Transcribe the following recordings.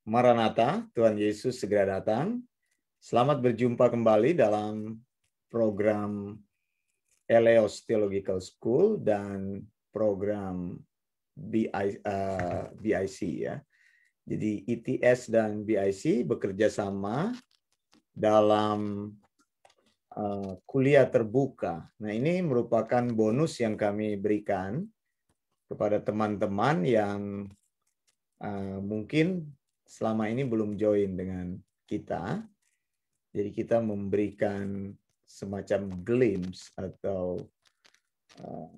Maranatha, Tuhan Yesus segera datang. Selamat berjumpa kembali dalam program Eleos Theological School dan program BIC ya. Jadi ITS dan BIC bekerja sama dalam kuliah terbuka. Nah, ini merupakan bonus yang kami berikan kepada teman-teman yang mungkin selama ini belum join dengan kita. Jadi kita memberikan semacam glimpse atau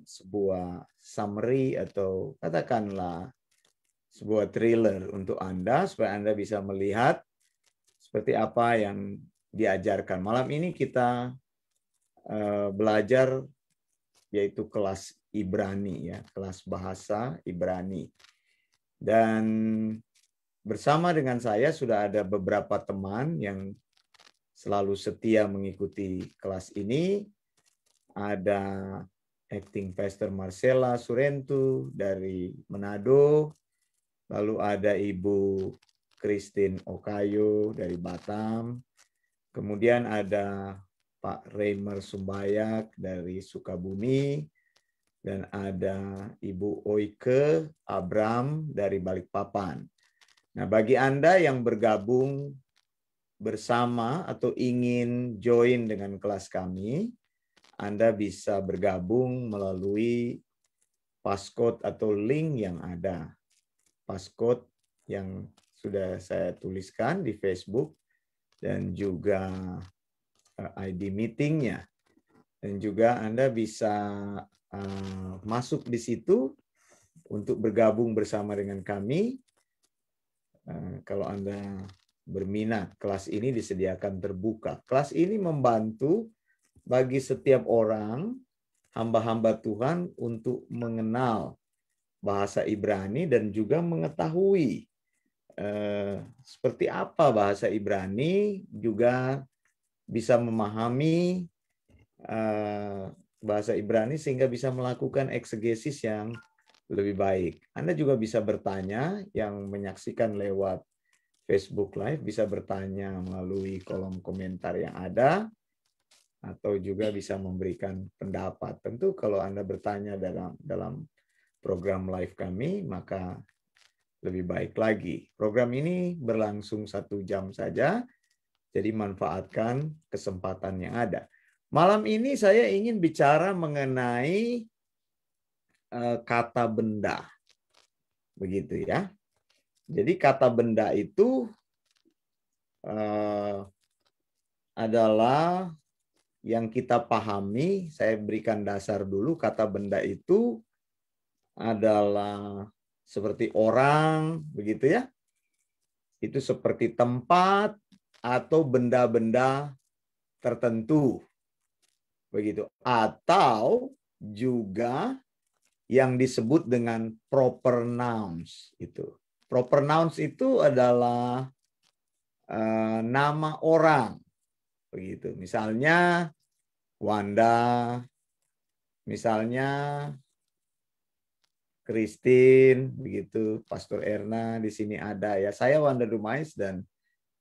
sebuah summary atau katakanlah sebuah trailer untuk Anda supaya Anda bisa melihat seperti apa yang diajarkan. Malam ini kita belajar yaitu kelas Ibrani ya, kelas bahasa Ibrani. Dan bersama dengan saya sudah ada beberapa teman yang selalu setia mengikuti kelas ini. Ada acting pastor Marcella Surentu dari Manado. Lalu ada Ibu Christine Okayo dari Batam. Kemudian ada Pak Reimer Sumbayak dari Sukabumi. Dan ada Ibu Oike Abram dari Balikpapan. Nah, bagi Anda yang bergabung bersama atau ingin join dengan kelas kami, Anda bisa bergabung melalui passcode atau link yang ada. Passcode yang sudah saya tuliskan di Facebook dan juga ID meetingnya. Dan juga Anda bisa masuk di situ untuk bergabung bersama dengan kami. Kalau Anda berminat, kelas ini disediakan terbuka. Kelas ini membantu bagi setiap orang, hamba-hamba Tuhan untuk mengenal bahasa Ibrani dan juga mengetahui seperti apa bahasa Ibrani, juga bisa memahami bahasa Ibrani sehingga bisa melakukan eksegesis yang lebih baik. Anda juga bisa bertanya, yang menyaksikan lewat Facebook Live bisa bertanya melalui kolom komentar yang ada, atau juga bisa memberikan pendapat. Tentu kalau Anda bertanya dalam program live kami, maka lebih baik lagi. Program ini berlangsung 1 jam saja, jadi manfaatkan kesempatan yang ada. Malam ini saya ingin bicara mengenai kata benda. Begitu ya. Jadi kata benda itu adalah yang kita pahami. Saya berikan dasar dulu. Kata benda itu adalah seperti orang, begitu ya. Itu seperti tempat atau benda-benda tertentu. Begitu. Atau juga yang disebut dengan proper nouns itu. Proper nouns itu adalah nama orang, begitu. Misalnya Wanda, misalnya Christine, begitu. Pastor Erna di sini ada ya. Saya Wanda Dumais dan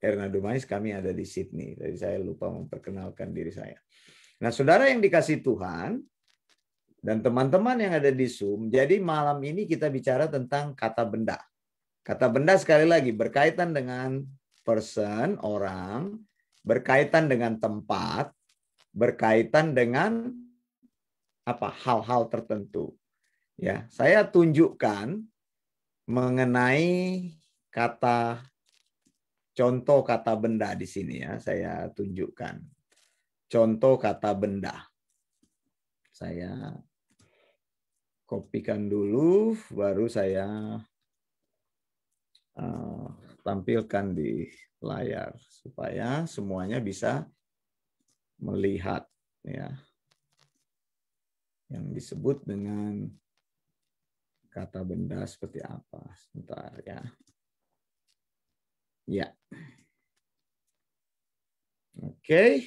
Erna Dumais, kami ada di Sydney. Jadi saya lupa memperkenalkan diri saya. Nah, saudara yang dikasih Tuhan, dan teman-teman yang ada di Zoom, jadi malam ini kita bicara tentang kata benda. Kata benda sekali lagi berkaitan dengan person, orang, berkaitan dengan tempat, berkaitan dengan apa hal-hal tertentu. Ya, saya tunjukkan mengenai contoh kata benda di sini ya. Saya tunjukkan contoh kata benda. Saya kopikan dulu, baru saya tampilkan di layar supaya semuanya bisa melihat ya yang disebut dengan kata benda seperti apa. Sebentar ya. Ya. Oke.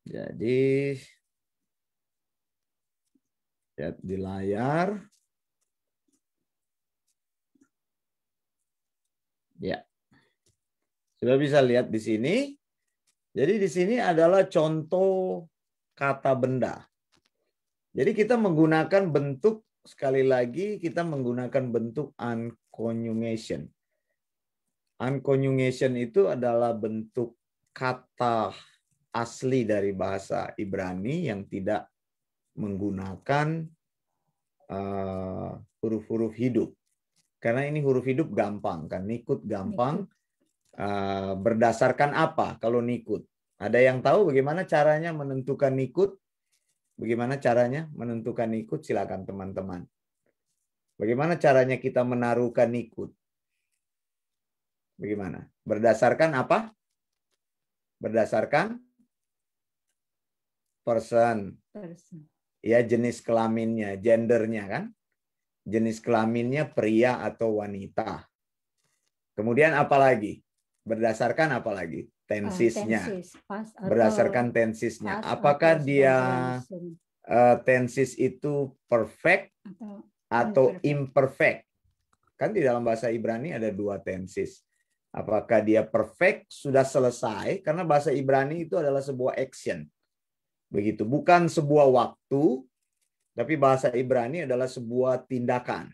Jadi lihat di layar. Sudah bisa lihat di sini. Jadi di sini adalah contoh kata benda. Jadi kita menggunakan bentuk, sekali lagi kita menggunakan bentuk unconjugation. Unconjugation itu adalah bentuk kata asli dari bahasa Ibrani yang tidak menggunakan huruf-huruf hidup. Karena ini huruf hidup gampang kan, nikut gampang. Berdasarkan apa kalau nikut? Ada yang tahu bagaimana caranya menentukan nikut? Bagaimana caranya menentukan nikut? Silakan teman-teman. Bagaimana caranya kita menaruhkan nikut? Bagaimana? Berdasarkan apa? Berdasarkan person. Ya, jenis kelaminnya, gendernya kan? Jenis kelaminnya pria atau wanita. Kemudian apa lagi? Berdasarkan apa lagi? Tensisnya. Berdasarkan tensisnya. Apakah dia tensis itu perfect atau imperfect? Kan di dalam bahasa Ibrani ada dua tensis. Apakah dia perfect, sudah selesai? Karena bahasa Ibrani itu adalah sebuah action. Begitu, bukan sebuah waktu, tapi bahasa Ibrani adalah sebuah tindakan.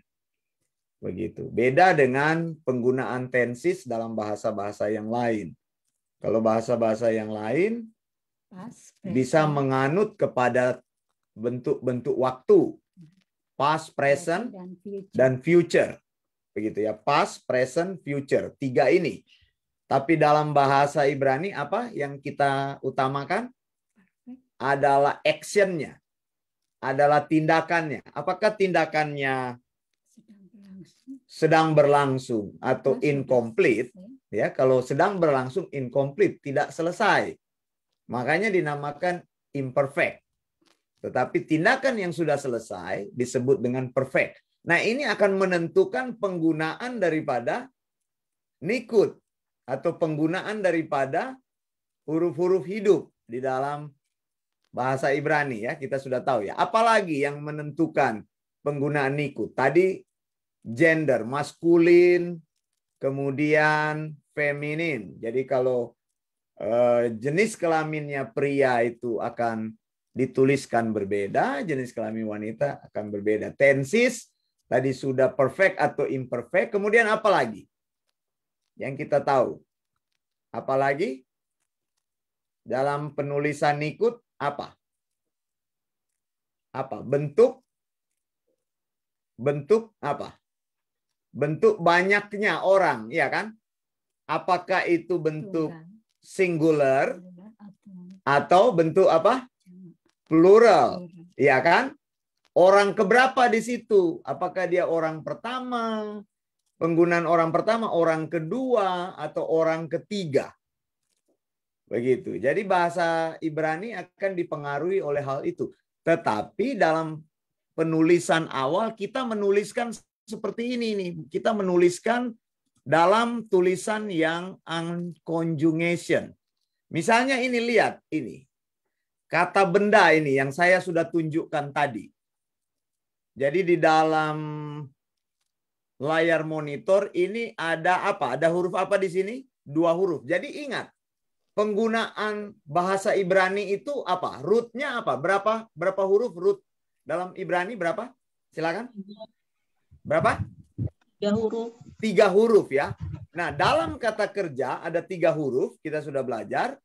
Begitu. Beda dengan penggunaan tensis dalam bahasa-bahasa yang lain. Kalau bahasa-bahasa yang lain bisa menganut kepada bentuk-bentuk waktu. Past, present, dan future. Begitu ya, past, present, future. 3 ini. Tapi dalam bahasa Ibrani apa yang kita utamakan? Adalah actionnya. Adalah tindakannya. Apakah tindakannya sedang berlangsung atau incomplete? Ya, kalau sedang berlangsung incomplete, tidak selesai. Makanya dinamakan imperfect. Tetapi tindakan yang sudah selesai disebut dengan perfect. Nah, ini akan menentukan penggunaan daripada nikut atau penggunaan daripada huruf-huruf hidup di dalam bahasa Ibrani ya, kita sudah tahu ya. Apalagi yang menentukan penggunaan nikut? Tadi gender, maskulin, kemudian feminin. Jadi kalau jenis kelaminnya pria itu akan dituliskan berbeda, jenis kelamin wanita akan berbeda. Tensis tadi sudah perfect atau imperfect. Kemudian apa lagi yang kita tahu? Apalagi dalam penulisan nikut apa? Apa? Bentuk apa? Bentuk banyaknya orang, ya kan? Apakah itu bentuk singular atau bentuk apa? Plural, ya kan? Orang keberapa di situ? Apakah dia orang pertama? Penggunaan orang pertama, orang kedua, atau orang ketiga? Begitu. Jadi bahasa Ibrani akan dipengaruhi oleh hal itu. Tetapi dalam penulisan awal kita menuliskan seperti ini nih. Kita menuliskan dalam tulisan yang unconjugation. Misalnya ini, lihat ini. Kata benda ini yang saya sudah tunjukkan tadi. Jadi di dalam layar monitor ini ada apa? Ada huruf apa di sini? 2 huruf. Jadi ingat, penggunaan bahasa Ibrani itu apa? Root-nya apa? Berapa huruf root dalam Ibrani berapa? Silakan. Berapa? 3 huruf. 3 huruf ya. Nah, dalam kata kerja ada 3 huruf, kita sudah belajar.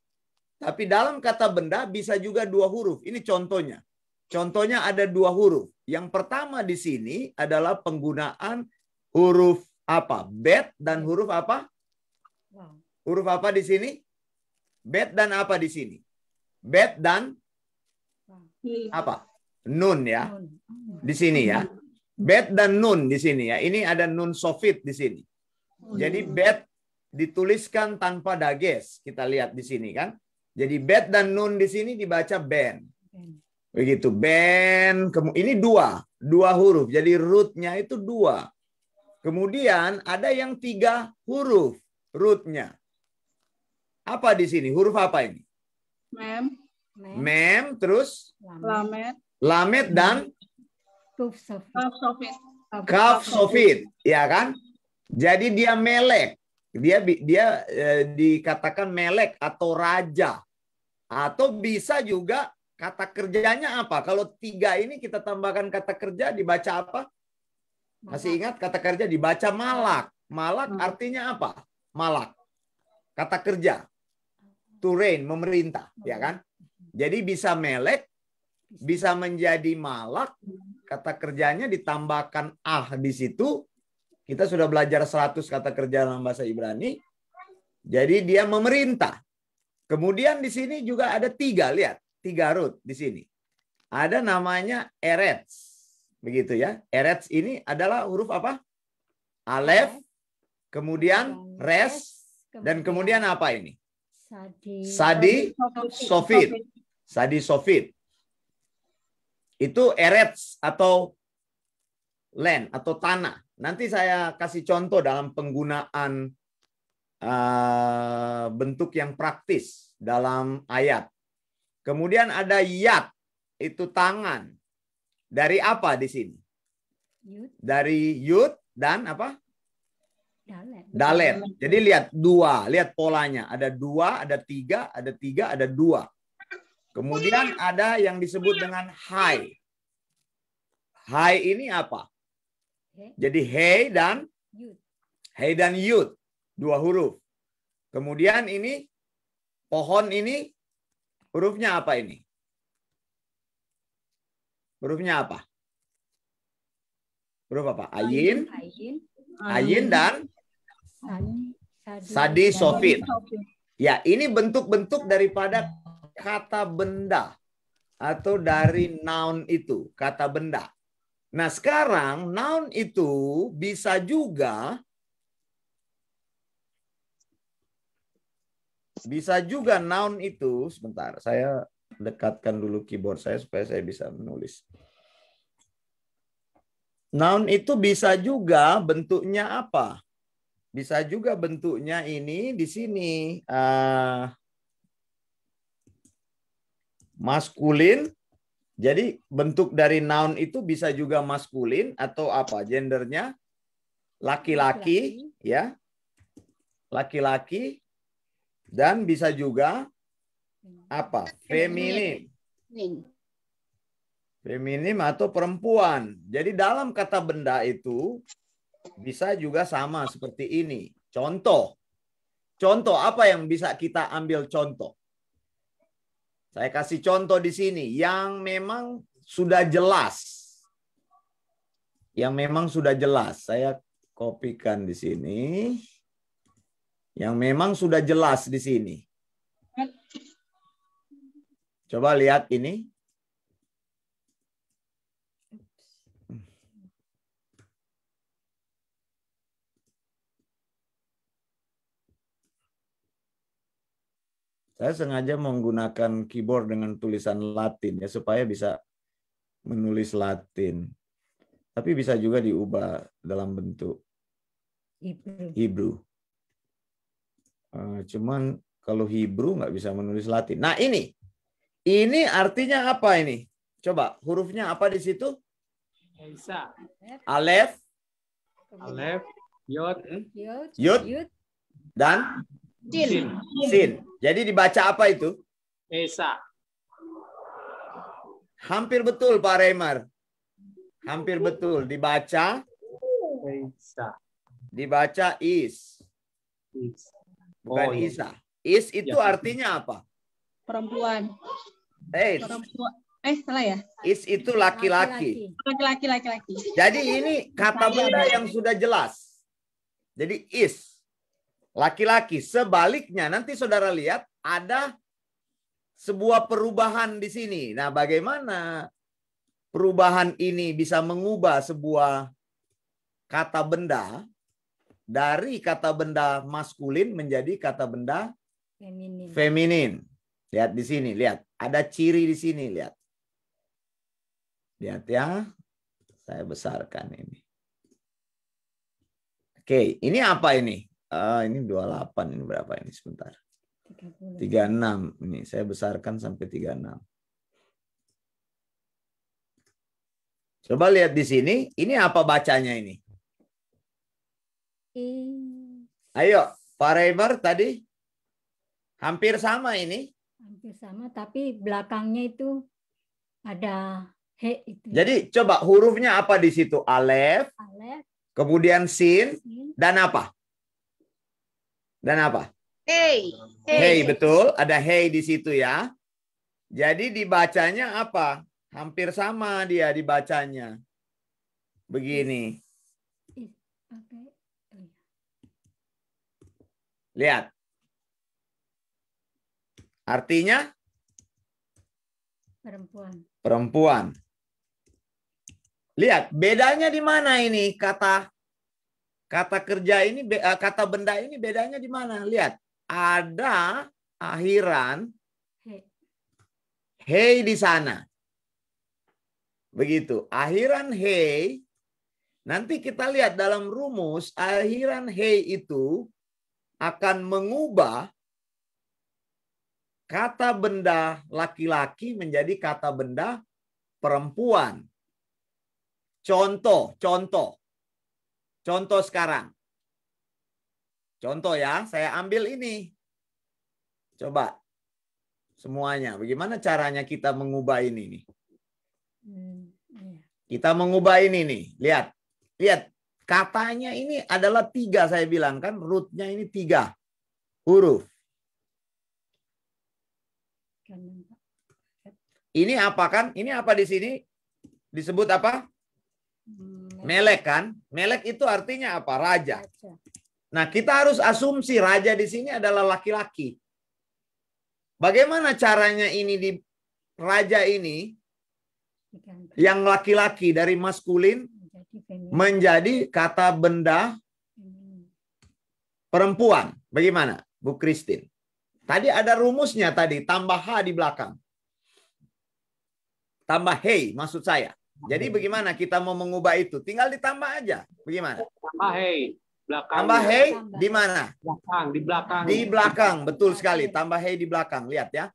Tapi dalam kata benda bisa juga 2 huruf. Ini contohnya. Contohnya ada 2 huruf. Yang pertama di sini adalah penggunaan huruf apa? Bet dan huruf apa? Huruf apa di sini? Bet dan apa di sini? Bet dan apa? Nun ya. Di sini ya. Bet dan nun di sini ya. Ini ada nun sofit di sini. Jadi bet dituliskan tanpa dages. Kita lihat di sini kan. Jadi bet dan nun di sini dibaca ben. Begitu, ben. Ini 2 huruf. Jadi root-nya itu 2. Kemudian ada yang 3 huruf root-nya. Apa di sini? Huruf apa ini? Mem. Mem, terus? Lamet. Lamet dan? Kaf sofit. Kaf sofit. Ya kan? Jadi dia melek. Dia dikatakan melek atau raja. Atau bisa juga kata kerjanya apa? Kalau 3 ini kita tambahkan kata kerja dibaca apa? Masih ingat kata kerja dibaca malak. Malak artinya apa? Malak. Kata kerja. To reign, memerintah, ya kan? Jadi bisa melek, bisa menjadi malak, kata kerjanya ditambahkan di situ. Kita sudah belajar 100 kata kerja dalam bahasa Ibrani. Jadi dia memerintah. Kemudian di sini juga ada 3, lihat. 3 root di sini. Ada namanya eretz. Begitu ya. Eretz ini adalah huruf apa? Alef, kemudian res, dan kemudian apa ini? Sadi Sofit. Sadi Sofit. Itu eretz atau land atau tanah. Nanti saya kasih contoh dalam penggunaan bentuk yang praktis dalam ayat. Kemudian ada yad, itu tangan. Dari apa di sini? Dari yud dan apa? Dalet. Jadi lihat 2, lihat polanya. Ada 2, ada 3, ada 3, ada 2. Kemudian ada yang disebut dengan hai. Hai ini apa? Jadi hei dan yud. 2 huruf. Kemudian ini pohon ini hurufnya apa ini? Hurufnya apa? Huruf apa? Ayin. Ayin dan Sadi Sofit. Ya, ini bentuk-bentuk daripada kata benda atau dari noun itu, kata benda. Nah, sekarang noun itu bisa juga noun itu, sebentar, saya dekatkan dulu keyboard saya supaya saya bisa menulis. Noun itu bisa juga bentuknya apa? Bisa juga bentuknya ini di sini maskulin. Jadi bentuk dari noun itu bisa juga maskulin atau apa? Gendernya laki-laki, ya. Laki-laki, dan bisa juga apa? Feminin. Feminim atau perempuan. Jadi dalam kata benda itu bisa juga sama seperti ini. Contoh. Contoh apa yang bisa kita ambil contoh? Saya kasih contoh di sini yang memang sudah jelas. Yang memang sudah jelas. Saya kopikan di sini. Yang memang sudah jelas di sini. Coba lihat ini. Saya sengaja menggunakan keyboard dengan tulisan Latin ya supaya bisa menulis Latin. Tapi bisa juga diubah dalam bentuk Hebrew. Cuman kalau Hebrew nggak bisa menulis Latin. Nah ini artinya apa ini? Coba hurufnya apa di situ? Alef, yud, dan sin. Jadi dibaca apa itu? Esa. Hampir betul Pak Remar. Hampir betul. Dibaca Esa. Dibaca is. Bukan Isa. Is itu artinya apa? Perempuan. Perempuan. Salah ya? Is itu laki-laki. Laki-laki. Jadi ini kata benda yang sudah jelas. Jadi is. Laki-laki. Sebaliknya nanti saudara lihat ada sebuah perubahan di sini. Nah, bagaimana perubahan ini bisa mengubah sebuah kata benda dari kata benda maskulin menjadi kata benda feminin. Lihat di sini, lihat. Ada ciri di sini, lihat. Lihat ya. Saya besarkan ini. Oke, ini apa ini? Ini 28, ini berapa ini sebentar. 36. Ini saya besarkan sampai 36. Coba lihat di sini, ini apa bacanya ini? Ayo, Forever tadi hampir sama ini. Hampir sama, tapi belakangnya itu ada he itu. Jadi coba hurufnya apa di situ? Alef, Alef, kemudian sin, sin, dan apa? Dan apa? Hey. Hey, betul. Ada hey di situ ya. Jadi dibacanya apa? Hampir sama dia dibacanya. Begini. is, oke. Oh, ya. Lihat. Artinya Perempuan. perempuan. Lihat, bedanya di mana ini kata kerja ini, kata benda ini bedanya di mana? Lihat, ada akhiran He. hey di sana. Begitu. Akhiran hey, nanti kita lihat dalam rumus, akhiran hey itu akan mengubah kata benda laki-laki menjadi kata benda perempuan. Contoh sekarang. Contoh ya, saya ambil ini. Coba semuanya. Bagaimana caranya kita mengubah ini nih? Iya. Kita mengubah ini nih. Lihat. Katanya ini adalah 3 saya bilang kan. Rootnya ini 3 huruf. Kanan, Pak. Ini apa kan? Ini apa di sini? Disebut apa? Melek kan? Melek itu artinya apa? Raja. Raja. Nah, kita harus asumsi raja di sini adalah laki-laki. Bagaimana caranya ini di raja ini Diganti yang laki-laki dari maskulin menjadi feminin. menjadi kata benda Feminin. perempuan? Bagaimana, Bu Christine? Tadi ada rumusnya tadi, tambah H di belakang. Tambah hey, maksud saya. Jadi bagaimana kita mau mengubah itu? Tinggal ditambah aja. Bagaimana? Tambah hey. Belakang. Tambah hey di mana? Belakang. Di belakang. Di belakang, betul sekali. Tambah hey di belakang. Lihat ya.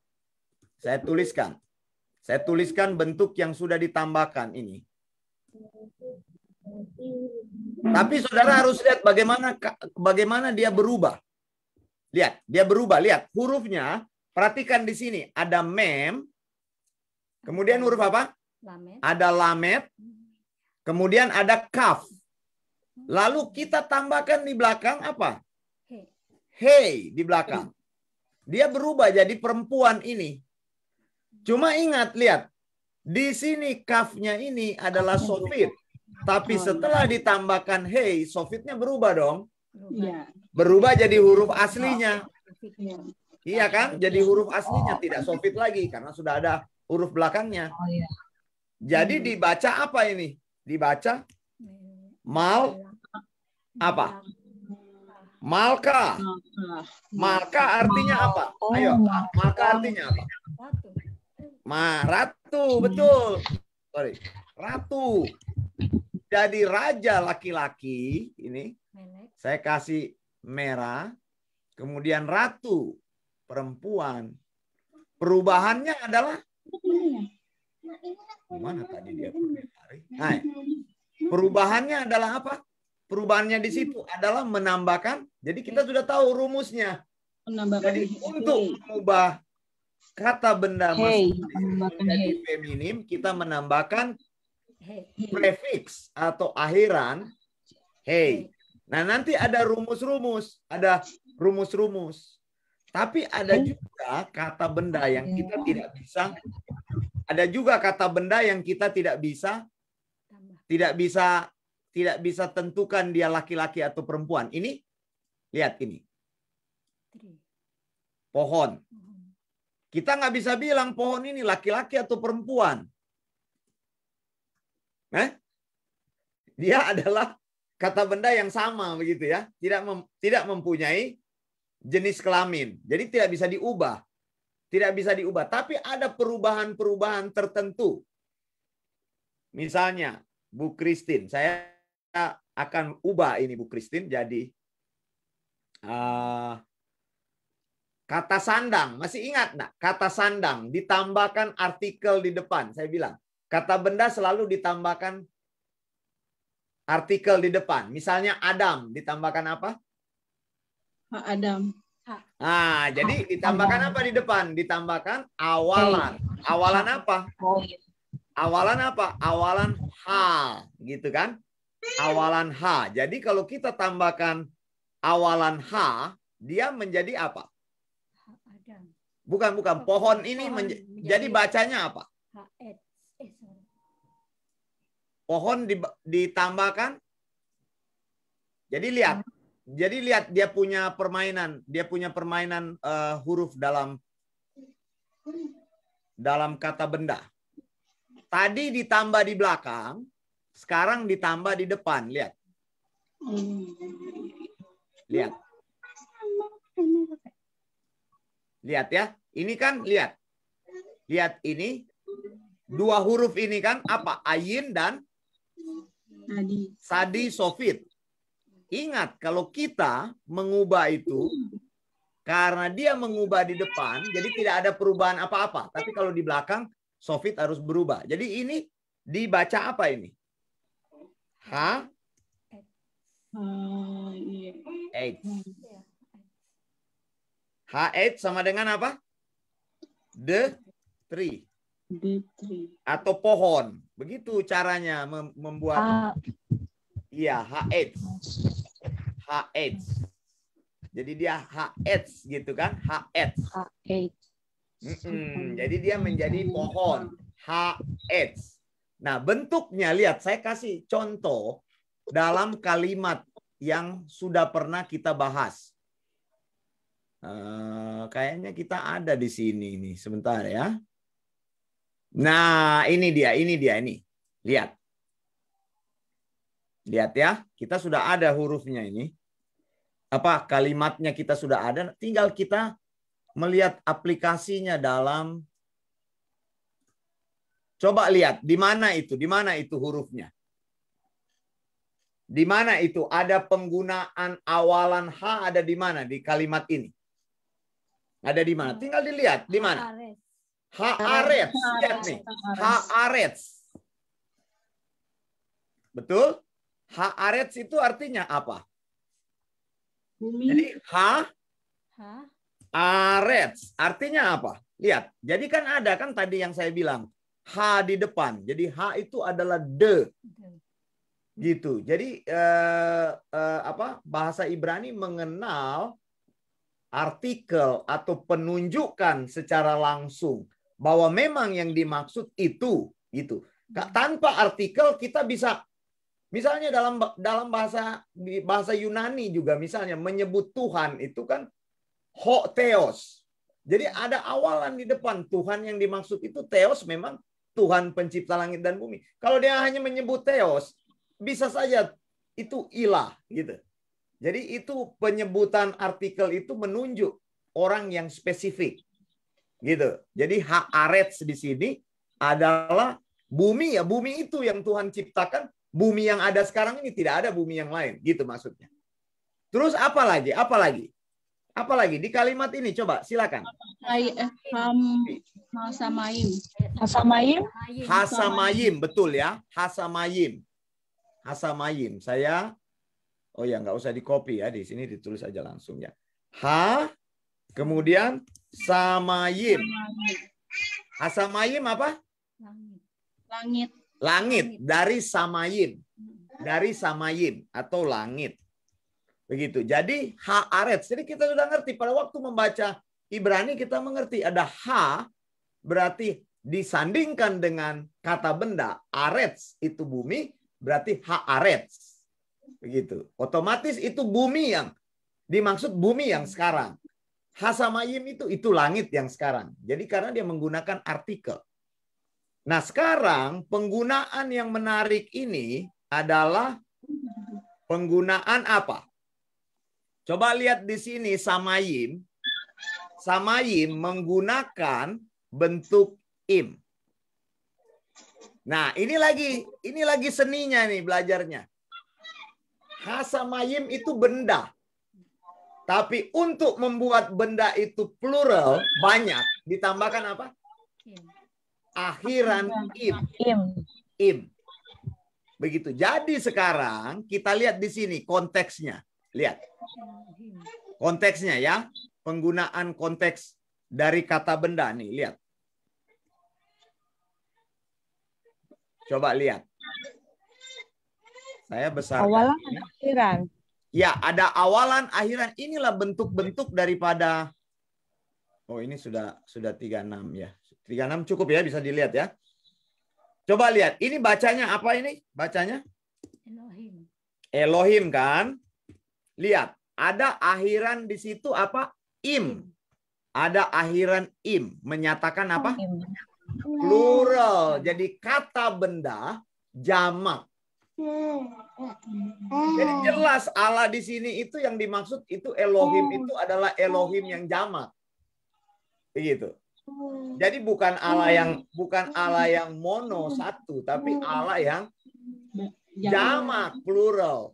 Saya tuliskan. Saya tuliskan bentuk yang sudah ditambahkan ini. Tapi saudara harus lihat bagaimana dia berubah. Lihat, dia berubah. Lihat, hurufnya. Perhatikan di sini. Ada mem. Kemudian huruf apa? Lamet. Ada lamet. Kemudian ada kaf. Lalu kita tambahkan di belakang apa? He. Hey di belakang. Dia berubah jadi perempuan ini. Cuma ingat, lihat. Di sini kafnya ini adalah sofit. Tapi setelah ditambahkan hey, sofitnya berubah dong. Iya. Berubah jadi huruf aslinya. Iya. Iya kan? Jadi huruf aslinya tidak sofit lagi karena sudah ada huruf belakangnya. Oh iya. Jadi dibaca apa ini? Dibaca mal apa? Malka. Malka artinya apa? Ayo, malka artinya apa? Ratu, betul. Sorry. Ratu. Jadi raja laki-laki ini saya kasih merah. Kemudian ratu perempuan. Perubahannya adalah mana tadi dia? Nah, perubahannya adalah apa? Perubahannya di situ adalah menambahkan. Jadi kita sudah tahu rumusnya. Jadi untuk mengubah kata benda maskulin menjadi feminim, kita menambahkan prefix atau akhiran hey. Nah, nanti ada rumus-rumus, ada rumus-rumus. Tapi ada juga kata benda yang kita tidak bisa. Ada juga kata benda yang kita tidak bisa tentukan dia laki-laki atau perempuan. Ini lihat ini. Pohon. Kita nggak bisa bilang pohon ini laki-laki atau perempuan. Dia adalah kata benda yang sama begitu ya, tidak mempunyai jenis kelamin. Jadi tidak bisa diubah. Tidak bisa diubah, tapi ada perubahan-perubahan tertentu. Misalnya, Bu Christine, saya akan ubah ini Bu Christine jadi kata sandang. Masih ingat enggak? Kata sandang ditambahkan artikel di depan. Saya bilang, kata benda selalu ditambahkan artikel di depan. Misalnya Adam ditambahkan apa? Hak Adam. Nah, jadi ditambahkan apa di depan? Ditambahkan awalan. Awalan apa? Awalan apa? Awalan H, gitu kan? Awalan H. Jadi kalau kita tambahkan awalan H, dia menjadi apa? Adam. Bukan. Pohon ini jadi bacanya apa? Haet. Sorry. Pohon ditambahkan. Jadi lihat dia punya permainan. Dia punya permainan huruf dalam kata benda. Tadi ditambah di belakang, sekarang ditambah di depan. Lihat. Lihat. Lihat ya. Ini kan lihat. Lihat ini. Dua huruf ini kan apa? Ayin dan Sadi Sofit. Ingat, kalau kita mengubah itu, karena dia mengubah di depan, jadi tidak ada perubahan apa-apa. Tapi kalau di belakang, Sofit harus berubah. Jadi ini dibaca apa ini? H. H. H8 sama dengan apa? The tree. Atau pohon. Begitu caranya membuat. Iya, H8. H8. Jadi dia H8 gitu kan? H8. Jadi dia menjadi pohon. H8. Nah, bentuknya lihat, saya kasih contoh dalam kalimat yang sudah pernah kita bahas. Kayaknya kita ada di sini nih. Sebentar ya. Nah, ini dia. Lihat. Lihat ya, kita sudah ada hurufnya ini. Apa kalimatnya kita sudah ada, tinggal kita melihat aplikasinya dalam. Coba lihat di mana itu? Di mana itu hurufnya? Di mana itu ada penggunaan awalan H, ada di mana di kalimat ini? Ada di mana? Tinggal dilihat di mana? Haaretz. Lihat nih. Haaretz. Betul? Haaretz itu artinya apa? Bumi. Jadi Haaretz artinya apa? Lihat. Jadi kan ada kan tadi yang saya bilang H di depan. Jadi H itu adalah de. Gitu. Jadi bahasa Ibrani mengenal artikel atau penunjukan secara langsung bahwa memang yang dimaksud itu gitu. Tanpa artikel kita bisa misalnya dalam bahasa Yunani juga misalnya menyebut Tuhan itu kan ho theos. Jadi ada awalan di depan. Tuhan yang dimaksud itu theos, memang Tuhan pencipta langit dan bumi. Kalau dia hanya menyebut theos, bisa saja itu ilah gitu. Jadi itu penyebutan artikel itu menunjuk orang yang spesifik. Gitu. Jadi Haaretz di sini adalah bumi ya, bumi itu yang Tuhan ciptakan, bumi yang ada sekarang ini tidak ada bumi yang lain, gitu maksudnya. Terus apa lagi? Apa lagi? Apa lagi di kalimat ini? Coba silakan. Hasamayim. Hasamayim, betul ya. Hasamayim. Hasamayim. Saya nggak usah di copy ya, di sini ditulis aja langsung ya. Kemudian samayim. Hasamayim apa? Langit. Langit dari samayim. Dari samayim atau langit. Begitu. Jadi haaretz. Jadi kita sudah ngerti pada waktu membaca Ibrani kita mengerti ada H berarti disandingkan dengan kata benda aretz itu bumi berarti haaretz. Begitu. Otomatis itu bumi yang dimaksud bumi yang sekarang. Hasamayim itu langit yang sekarang. Jadi karena dia menggunakan artikel. Nah, sekarang penggunaan yang menarik ini adalah penggunaan apa? Coba lihat di sini samayim. Samayim menggunakan bentuk im. Nah, ini lagi seninya nih belajarnya. Hasamayim itu benda. Tapi untuk membuat benda itu plural, banyak, ditambahkan apa? Akhiran im. Im. Begitu. Jadi sekarang kita lihat di sini konteksnya. Lihat. Konteksnya ya. Penggunaan konteks dari kata benda nih. Lihat. Coba lihat. Saya besarkan. Awalan dan akhiran. Ya, ada awalan, akhiran. Inilah bentuk-bentuk daripada. Oh, ini sudah 36 ya. 36 cukup ya, bisa dilihat ya. Coba lihat, ini bacanya apa ini? Bacanya? Elohim. Elohim kan? Lihat, ada akhiran di situ apa? Im. Ada akhiran im. Menyatakan apa? Plural. Jadi kata benda jamak. Jadi jelas Allah di sini itu yang dimaksud itu Elohim itu adalah Elohim yang jamak. Begitu. Jadi bukan Allah yang mono satu, tapi Allah yang jamak, plural.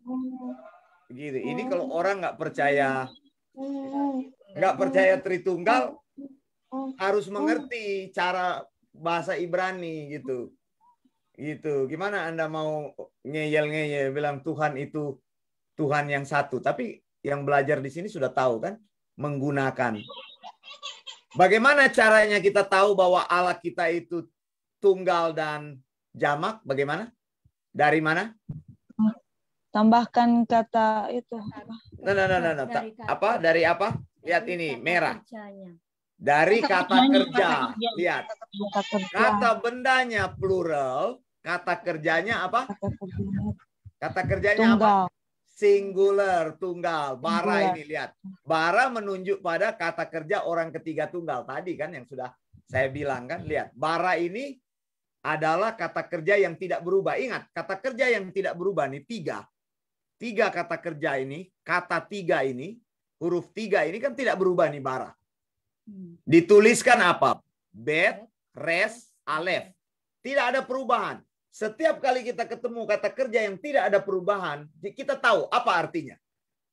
Begitu. Ini kalau orang nggak percaya Tritunggal harus mengerti cara bahasa Ibrani gitu. Gitu. Gimana Anda mau ngeyel-ngeyel bilang Tuhan itu Tuhan yang satu, tapi yang belajar di sini sudah tahu kan menggunakan. Bagaimana caranya kita tahu bahwa Allah kita itu tunggal dan jamak? Bagaimana? Dari mana? Tambahkan kata itu. Nah. Apa? Dari apa? Lihat ini, merah. Dari kata kerja. Lihat. Kata bendanya plural, kata kerjanya apa? Kata kerjanya apa? Singular, tunggal. Bara ini lihat. Bara menunjuk pada kata kerja orang ketiga tunggal tadi kan yang sudah saya bilang kan. Lihat, bara ini adalah kata kerja yang tidak berubah. Ingat, kata kerja yang tidak berubah nih tiga. Tiga kata kerja ini, kata tiga ini, huruf tiga ini kan tidak berubah nih bara. Dituliskan apa? Bet, res, alef. Tidak ada perubahan. Setiap kali kita ketemu kata kerja yang tidak ada perubahan, kita tahu apa artinya.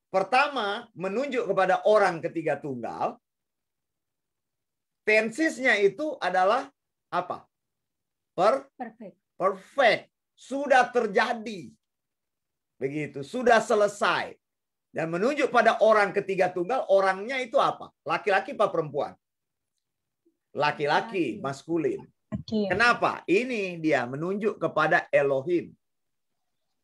Pertama, menunjuk kepada orang ketiga tunggal. Tensisnya itu adalah apa? Perfect. Sudah terjadi. Begitu. Sudah selesai. Dan menunjuk pada orang ketiga tunggal, orangnya itu apa? Laki-laki apa perempuan? Laki-laki, maskulin. Kenapa? Ini dia menunjuk kepada Elohim.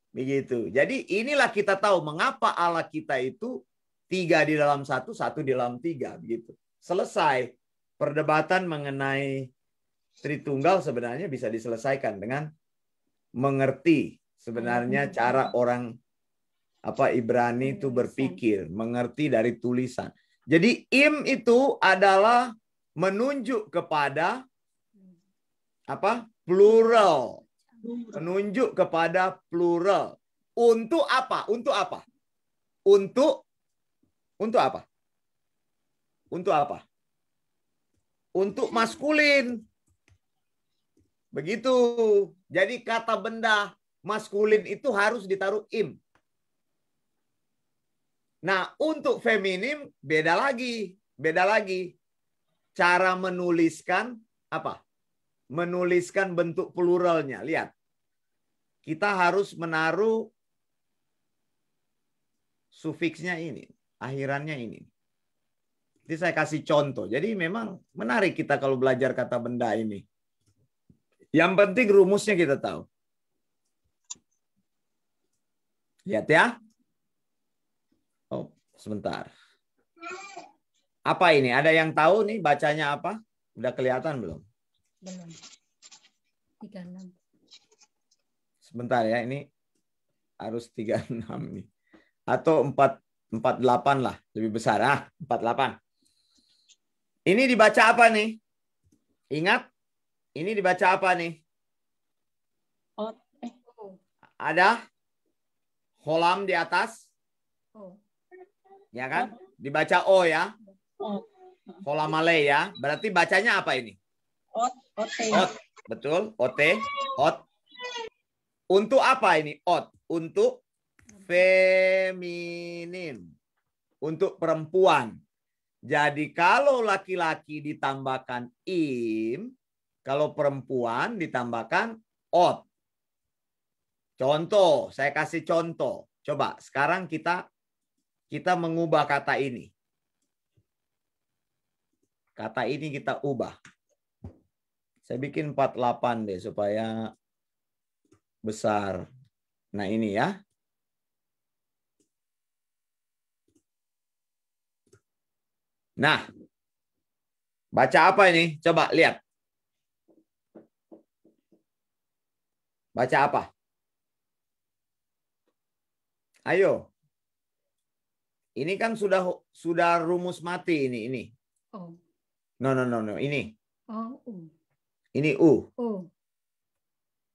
Begitu. Jadi inilah kita tahu mengapa Allah kita itu tiga di dalam satu, satu di dalam tiga. Begitu. Selesai. Perdebatan mengenai Tritunggal sebenarnya bisa diselesaikan dengan mengerti sebenarnya cara orang Ibrani itu berpikir, mengerti dari tulisan. Jadi im itu adalah menunjuk kepada plural. Menunjuk kepada plural. Untuk apa? Untuk apa? Untuk apa? Untuk apa? Untuk maskulin. Begitu. Jadi kata benda maskulin itu harus ditaruh im. Nah, untuk feminim beda lagi. Beda lagi. Cara menuliskan apa? Menuliskan bentuk pluralnya. Lihat. Kita harus menaruh sufiksnya ini. Akhirannya ini. Jadi saya kasih contoh. Jadi memang menarik kita kalau belajar kata benda ini. Yang penting rumusnya kita tahu. Lihat ya. Oh, sebentar. Apa ini? Ada yang tahu nih bacanya apa? Udah kelihatan belum? Belum. 36. Sebentar ya, ini harus 36 nih. Atau 48 lah, lebih besar. 48. Ini dibaca apa nih? Ingat? Ini dibaca apa nih? Ada kolam di atas? Ya kan? Dibaca O ya? Kolam male ya? Berarti bacanya apa ini? Ot. Betul. Ot. Untuk apa ini? Ot. Untuk feminin. Untuk perempuan. Jadi kalau laki-laki ditambahkan im, kalau perempuan ditambahkan ot. Contoh, saya kasih contoh. Coba sekarang kita kita mengubah kata ini. Kata ini kita ubah. Saya bikin 48 deh supaya besar. Nah ini ya. Nah, baca apa ini? Coba lihat. Baca apa? Ayo. Ini kan sudah rumus mati ini. Oh. No. Ini. Oh, U. Ini U. U.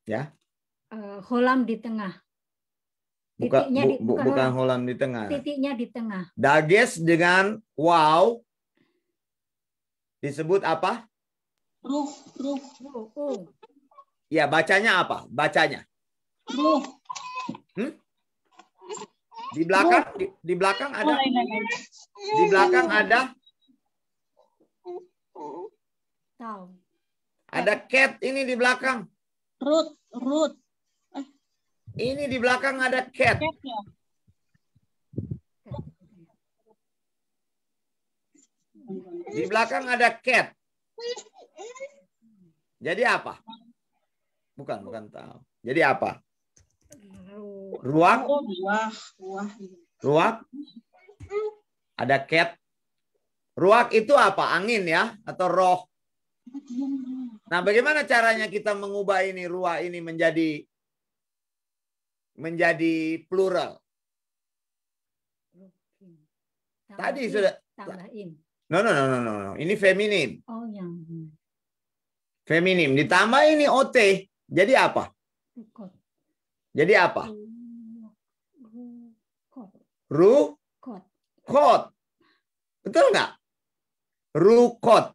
Ya. Holam di tengah. Bukan Bukan holam di tengah. Titiknya di tengah. Dages dengan wow disebut apa? Ruh. U. Ya, bacanya apa? Bacanya. Ruh. Di belakang ada. Di belakang ada. Tahu. Ada cat ini di belakang. Root. Ini di belakang ada cat. Cat ya. Di belakang ada cat. Jadi apa? Bukan tahu. Jadi apa? Ruak. Ruak. Ada cat. Ruak itu apa? Angin ya? Atau roh? Nah, bagaimana caranya kita mengubah ini ruak ini menjadi plural? Tadi sudah. Tambahin. No. Ini feminim. Oh, yang Feminim. Ditambah ini OT. Jadi apa? Kot. Jadi apa? Kot. Kot. Betul nggak? Rukot.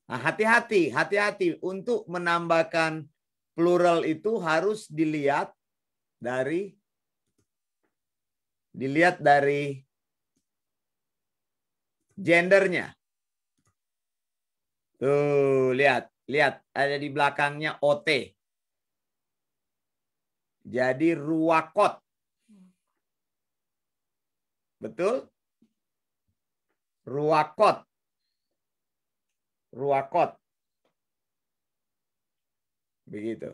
Nah, hati-hati untuk menambahkan plural itu harus dilihat dari gendernya. Tuh, lihat ada di belakangnya OT. Jadi ruakot. Betul? Ruakot. Begitu.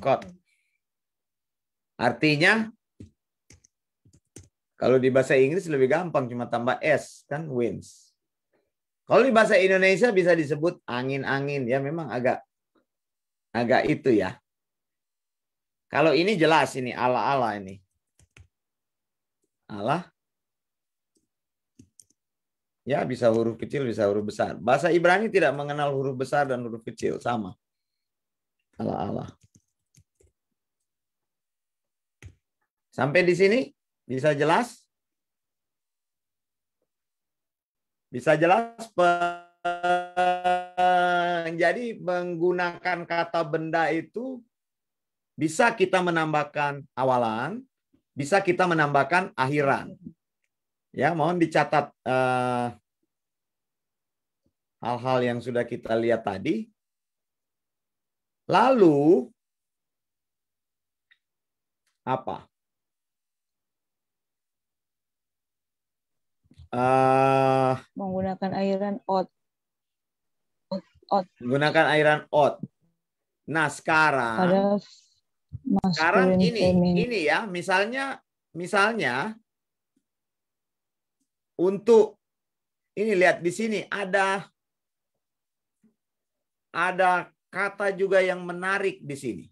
Kot. Artinya kalau di bahasa Inggris lebih gampang, cuma tambah S kan, winds. Kalau di bahasa Indonesia bisa disebut angin-angin, ya memang agak itu ya. Kalau ini jelas ini ala-ala ini. Ala. Ya bisa huruf kecil, bisa huruf besar. Bahasa Ibrani tidak mengenal huruf besar dan huruf kecil, sama. Ala-ala. Sampai di sini bisa jelas? Bisa jelas? Jadi menggunakan kata benda itu bisa kita menambahkan awalan, bisa kita menambahkan akhiran. Ya, mohon dicatat hal-hal yang sudah kita lihat tadi. Lalu apa? Menggunakan airan ot. Menggunakan airan ot. Nah, sekarang ini ya, misalnya untuk ini lihat di sini ada kata juga yang menarik di sini.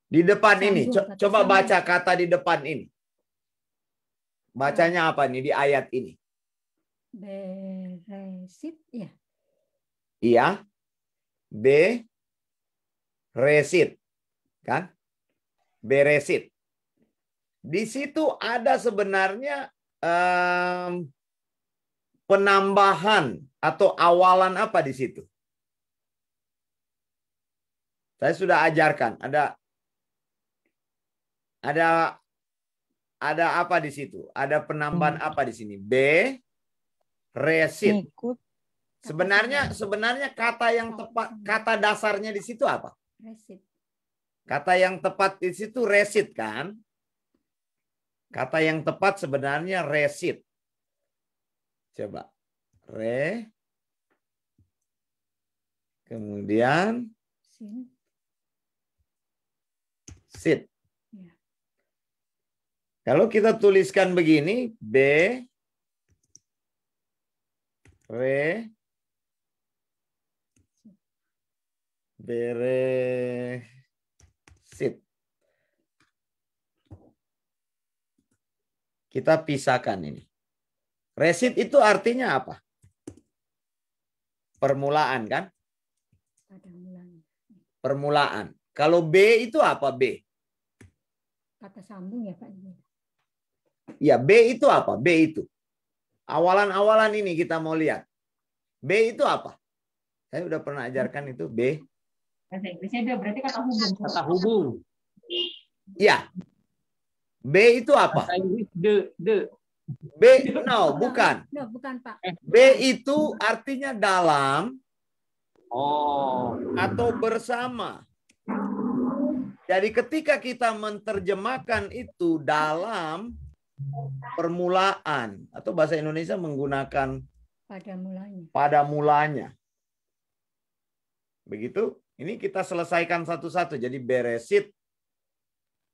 Di depan ini, coba baca kata di depan ini. Bacanya apa nih di ayat ini? Beresit ya. Iya. Beresit. Kan? Beresit. Di situ ada sebenarnya penambahan atau awalan apa di situ? Saya sudah ajarkan. Ada apa di situ? Ada penambahan apa di sini? Resit. Ngikut. Sebenarnya kata yang tepat, kata dasarnya di situ apa? Resit. Kata yang tepat di situ resit kan? Kata yang tepat sebenarnya resit. Coba. Kemudian Sin. sit. Ya. Kalau kita tuliskan begini, beresit. Kita pisahkan ini. Resit itu artinya apa? Permulaan kan? Pada mulanya. Permulaan. Kalau B itu apa B? Kata sambung ya Pak. Ya, B itu apa? B itu. Awalan-awalan ini kita mau lihat. B itu apa? Saya udah pernah ajarkan itu B. Bahasa Inggrisnya dia berarti kata hubung. Kata hubung. Ya. B itu apa? Bahasa Inggris the. B, no, bukan. No, bukan Pak. B itu artinya dalam Oh. atau bersama. Jadi ketika kita menerjemahkan itu dalam permulaan, atau bahasa Indonesia menggunakan Pada mulanya. pada mulanya. Begitu. Ini kita selesaikan satu-satu. Jadi beresit,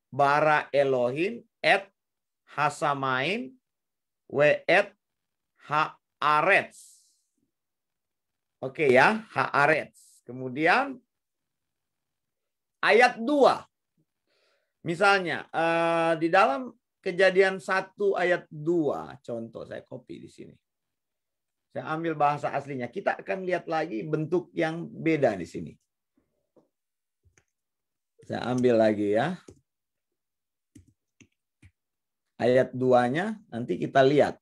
bara Elohim, et hasamain, weet haaretz. Oke ya, haaretz. Kemudian ayat 2. Misalnya di dalam Kejadian 1 ayat 2, contoh saya copy di sini. Saya ambil bahasa aslinya. Kita akan lihat lagi bentuk yang beda di sini. Saya ambil lagi ya. Ayat 2-nya nanti kita lihat.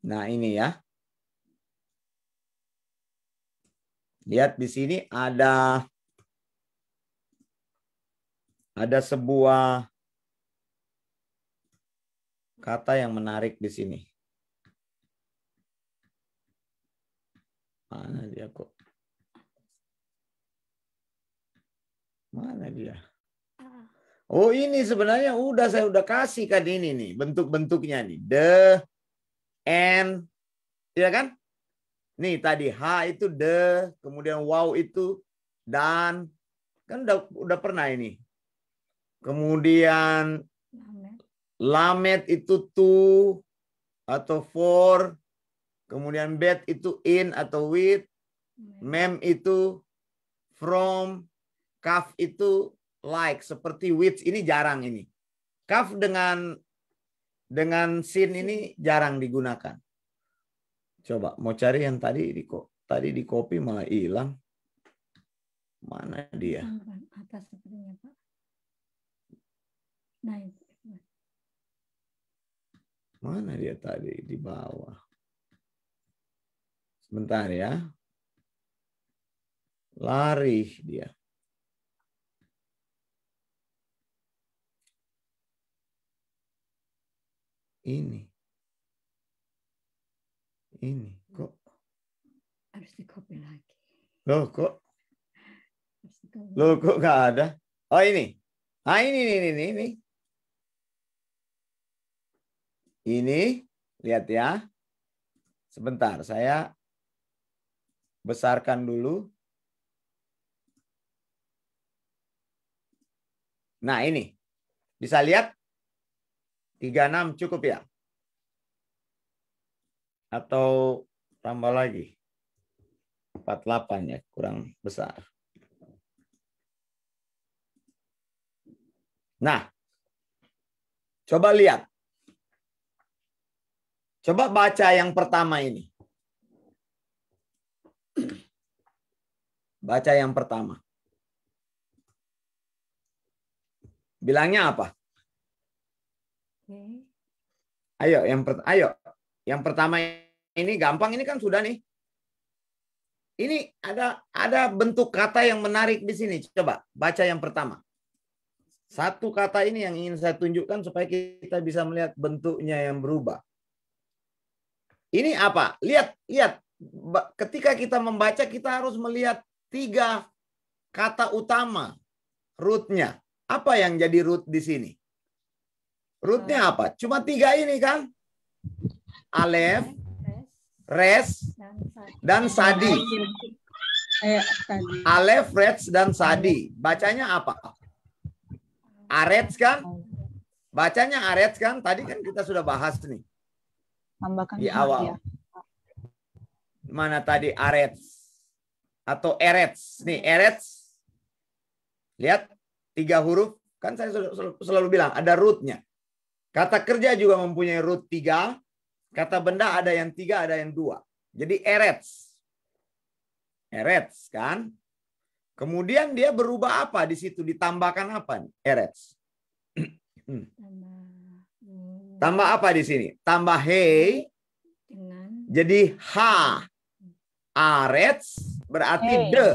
Nah, ini ya. Lihat di sini ada sebuah kata yang menarik di sini. Mana dia kok? Mana dia? Oh, ini sebenarnya saya udah kasih kan ini nih, bentuk-bentuknya nih. The, and, ya kan? Nih tadi H itu the, kemudian wow itu dan, kan udah pernah ini. Kemudian lamet itu to atau for, kemudian bet itu in atau with, mem itu from, kaf itu like, seperti which ini jarang ini. Kaf dengan sin ini jarang digunakan. Coba mau cari yang tadi di copy malah hilang. Mana dia? Atas sepertinya Pak. Nah, Mana dia tadi di bawah? Sebentar ya. Lari dia. Ini kok harus di-copy lagi. Loh kok nggak ada? Oh ini. Ah ini. Ini lihat ya. Sebentar, saya besarkan dulu. Nah, ini. Bisa lihat? 36 cukup ya? Atau tambah lagi? 48 ya, kurang besar. Nah, coba lihat. Coba baca yang pertama ini. Baca yang pertama. Bilangnya apa? Ayo, yang pertama ini gampang, ini kan sudah nih. Ini ada bentuk kata yang menarik di sini. Coba baca yang pertama. Satu kata ini yang ingin saya tunjukkan supaya kita bisa melihat bentuknya yang berubah. Ini apa? Lihat. Ketika kita membaca, kita harus melihat 3 kata utama root-nya. Apa yang jadi root di sini? Root-nya apa? Cuma 3 ini kan? Alef, res, dan sadi. Tadi. Alef, res, dan sadi. Bacanya apa? Arets kan? Bacanya arets kan? Tadi kan kita sudah bahas nih. Tambahkan Di ha, awal. ya. Mana tadi arets? Atau erets. Nih, erets. Lihat, 3 huruf. Kan saya selalu bilang, ada root-nya. Kata kerja juga mempunyai root 3. Kata benda ada yang 3, ada yang 2. Jadi erets. Erets kan? Kemudian dia berubah apa di situ? Ditambahkan apa? Erets. Tambah apa di sini? Tambah he. Jadi ha. Arets berarti Hey. de.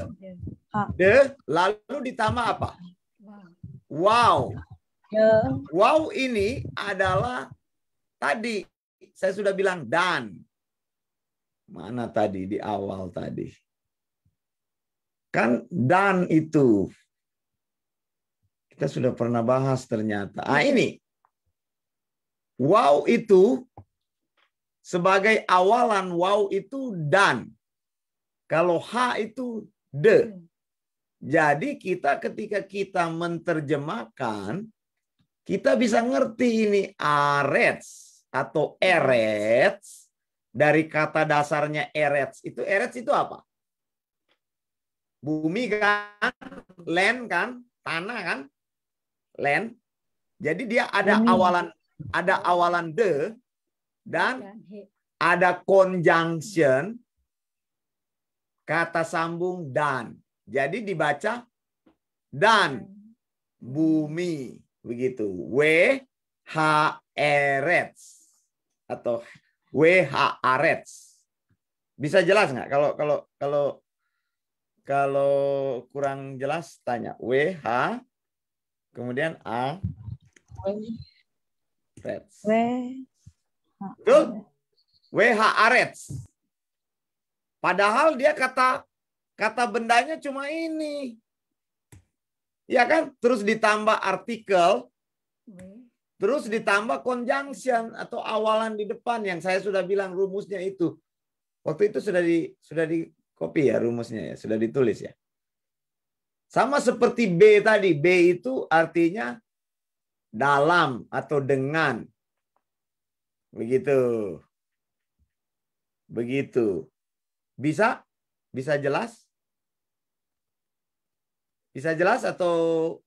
Ha. De lalu ditambah apa? Wow. Ya. Wow ini adalah tadi saya sudah bilang dan. Mana tadi di awal tadi? Kan dan itu. Kita sudah pernah bahas ternyata. Ini. Wow itu sebagai awalan wow itu dan. Kalau ha itu de. Jadi kita ketika kita menerjemahkan, kita bisa ngerti ini arets atau erets dari kata dasarnya erets. Erets itu apa? Bumi kan, land kan, tanah kan, land. Jadi dia ada awalan de dan ada conjunction kata sambung dan. Jadi dibaca dan bumi begitu. W H erets atau W H arets. Bisa jelas nggak? Kalau kurang jelas tanya. W H kemudian A rets. Betul? W H arets. Padahal dia kata bendanya cuma ini. Ya kan? Terus ditambah artikel, terus ditambah conjunction atau awalan di depan yang saya sudah bilang rumusnya itu. Waktu itu sudah di copy ya rumusnya ya, sudah ditulis ya. Sama seperti B tadi, B itu artinya dalam atau dengan. Begitu. Begitu. Bisa? Bisa jelas? Bisa jelas atau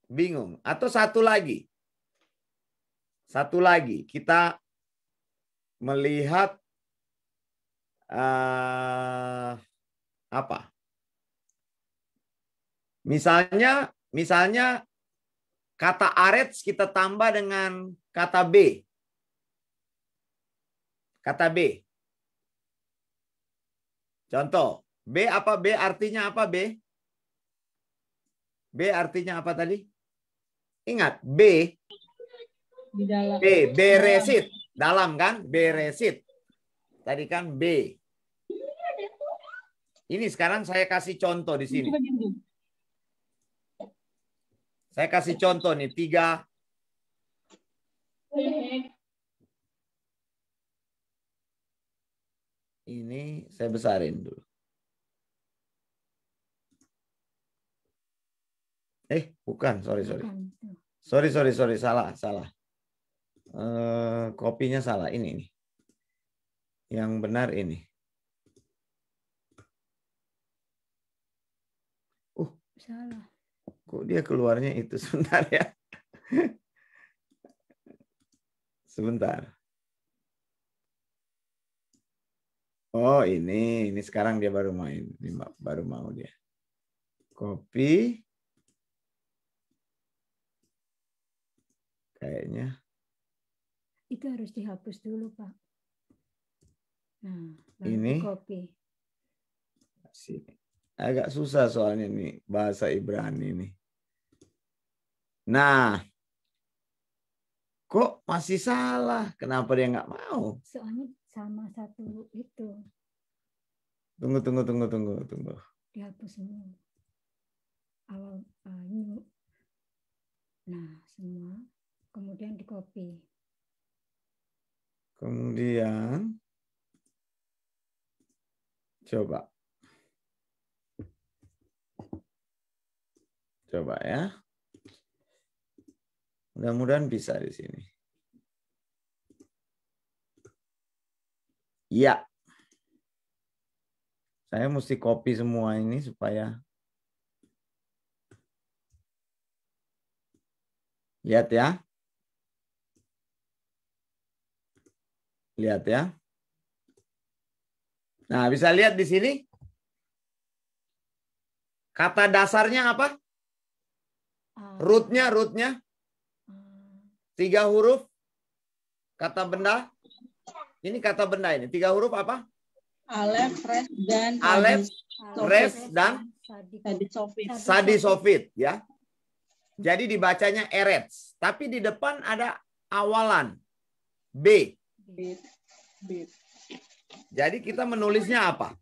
bingung? Atau satu lagi? Satu lagi, kita melihat apa? Misalnya kata arets kita tambah dengan kata B. Kata B. Contoh, B apa? B artinya apa B? B artinya apa tadi? Ingat, B. Di dalam. B, beresit. Dalam kan? Beresit. Tadi kan B. Ini sekarang saya kasih contoh di sini. Saya kasih contoh nih, 3. Ini saya besarin dulu. Bukan, sorry. Sorry, salah. Kopinya salah, ini nih. Yang benar ini. Salah. Kok dia keluarnya itu sebentar ya? Sebentar. Oh, ini sekarang dia baru main. Ini baru mau dia. Copy. Kayaknya. Itu harus dihapus dulu, Pak. Nah, ini copy. Agak susah soalnya nih bahasa Ibrani ini. Nah, kok masih salah? Kenapa dia nggak mau? Soalnya sama satu itu Tunggu. dihapus semua. Awal new. Nah, semua. Kemudian di copy. Kemudian coba ya. Mudah-mudahan bisa di sini. Ya. Saya mesti copy semua ini supaya lihat ya. Lihat ya. Nah, bisa lihat di sini. Kata dasarnya apa? Rootnya. 3 huruf. Kata benda. Ini kata benda ini. 3 huruf apa? Alef, res, dan Alef, res, dan sadisofit. Ya. Jadi dibacanya erets. Tapi di depan ada awalan. B. Jadi kita menulisnya apa?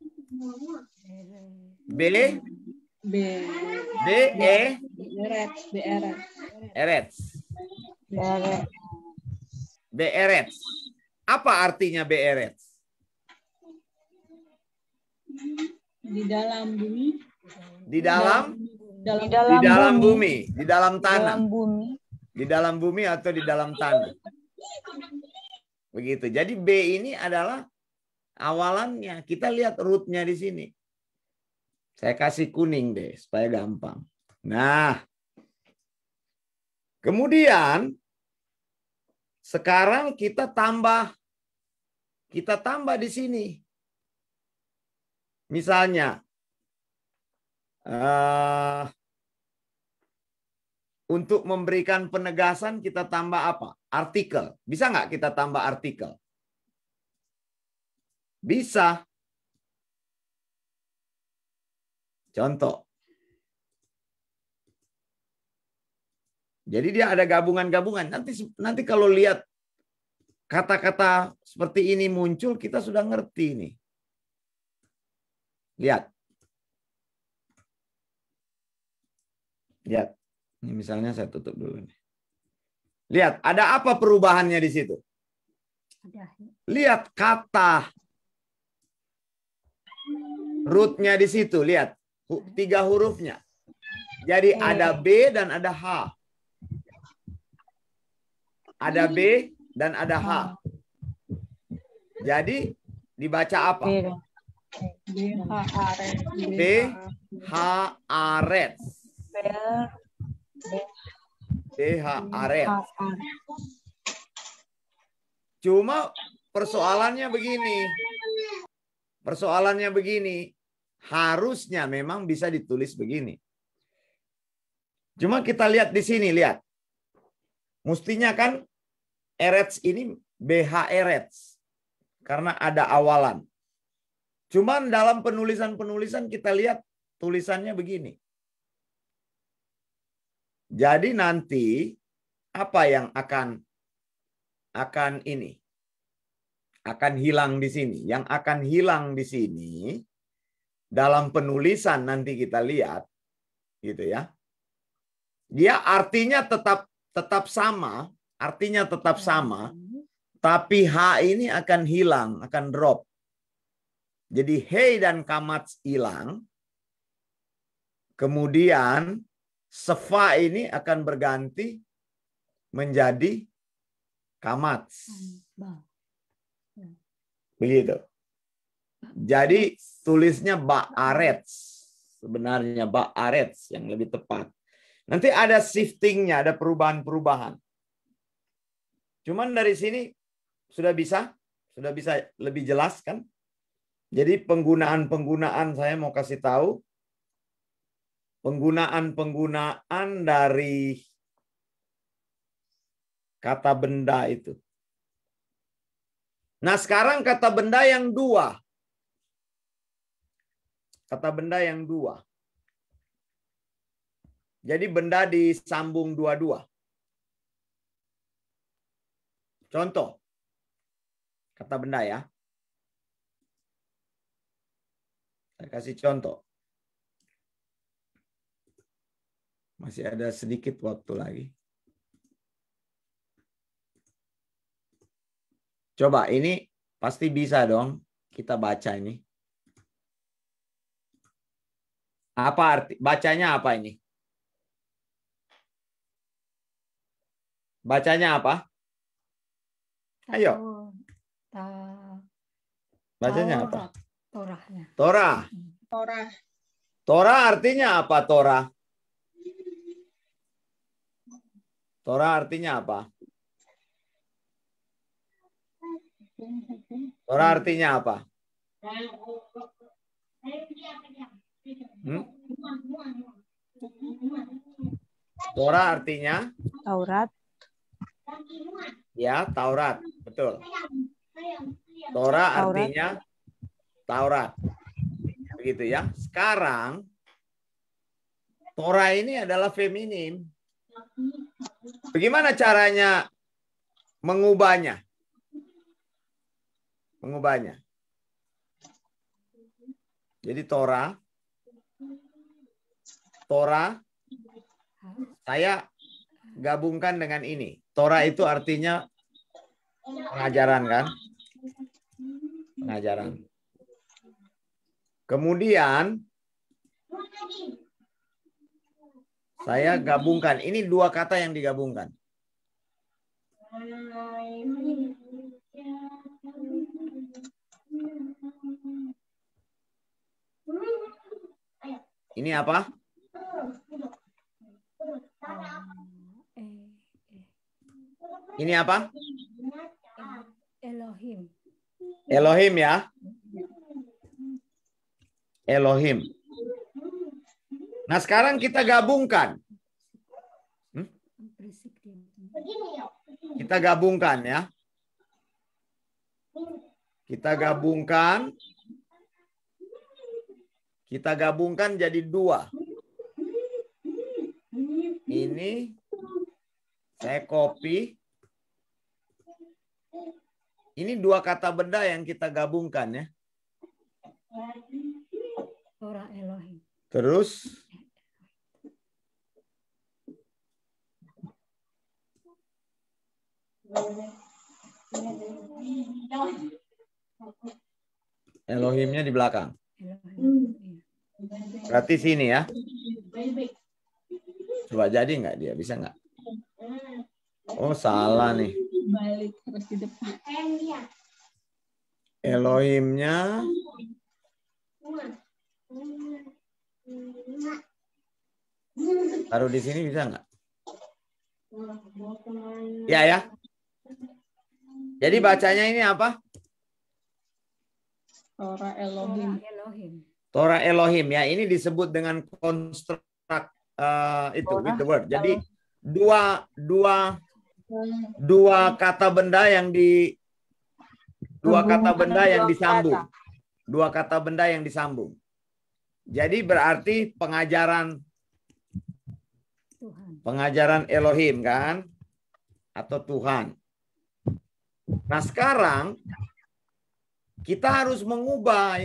B. Erets. B erets. Apa artinya B erets? Di dalam bumi. Di dalam bumi, di dalam tanah. Di dalam bumi atau di dalam tanah. Begitu. Jadi B ini adalah awalannya. Kita lihat rootnya di sini. Saya kasih kuning deh supaya gampang. Nah, kemudian sekarang kita tambah di sini. Misalnya untuk memberikan penegasan kita tambah apa? Artikel. Bisa nggak kita tambah artikel? Bisa. Contoh. Jadi dia ada gabungan-gabungan. Nanti kalau lihat kata-kata seperti ini muncul, kita sudah ngerti nih. Lihat. Lihat. Ini misalnya saya tutup dulu nih. Lihat, ada apa perubahannya di situ? Lihat kata rootnya di situ. Lihat, 3 hurufnya. Jadi ada B dan ada H. Ada B dan ada H. Jadi dibaca apa? B H arets. B H arets. Cuma persoalannya begini. Harusnya memang bisa ditulis begini. Cuma kita lihat di sini, lihat. Mestinya kan erets ini BH erets. Karena ada awalan. Cuman dalam penulisan kita lihat tulisannya begini. Jadi nanti apa yang akan hilang di sini? Yang akan hilang di sini dalam penulisan nanti kita lihat gitu ya. Dia artinya tetap sama, tapi H ini akan hilang, akan drop. Jadi hey dan kamats hilang. Kemudian sefa ini akan berganti menjadi kamats. Begitu. Jadi tulisnya ba'arets. Sebenarnya ba'arets yang lebih tepat. Nanti ada shiftingnya, ada perubahan-perubahan. Cuman dari sini sudah bisa lebih jelas kan? Jadi penggunaan saya mau kasih tahu. Penggunaan dari kata benda itu. Nah, sekarang kata benda yang 2. Kata benda yang 2. Jadi benda disambung dua-dua. Contoh. Kata benda ya. Saya kasih contoh. Masih ada sedikit waktu lagi. Coba ini pasti bisa dong kita baca ini. Apa arti? Bacanya apa ini? Bacanya apa? Ayo. Bacanya apa? Torah. Ya. Torah. Torah. Torah artinya apa Torah? Torah artinya apa? Torah artinya apa? Torah artinya? Taurat. Ya, Taurat. Betul. Torah artinya Taurat. Begitu ya. Sekarang, Torah ini adalah feminim. Bagaimana caranya mengubahnya? Mengubahnya. Jadi Torah saya gabungkan dengan ini. Torah itu artinya pengajaran kan? Pengajaran. Kemudian saya gabungkan. Ini dua kata yang digabungkan. Ini apa? Ini apa? Elohim. Elohim ya. Elohim. Nah sekarang kita gabungkan. Kita gabungkan ya. Kita gabungkan jadi dua. Ini saya copy. Ini dua kata benda yang kita gabungkan ya. Torah Elohim. Terus Elohimnya di belakang. Elohim. Berarti sini ya. Coba jadi nggak dia? Bisa nggak? Oh salah nih. Balik terus di depan. Elohimnya taruh di sini bisa nggak? Ya ya. Jadi bacanya ini apa? Torah Elohim. Elohim. Torah Elohim ya. Ini disebut dengan konstruk itu with the word. Jadi dua kata benda yang disambung. Dua kata benda yang disambung. Jadi berarti pengajaran Elohim kan? Atau Tuhan. Nah sekarang kita harus mengubah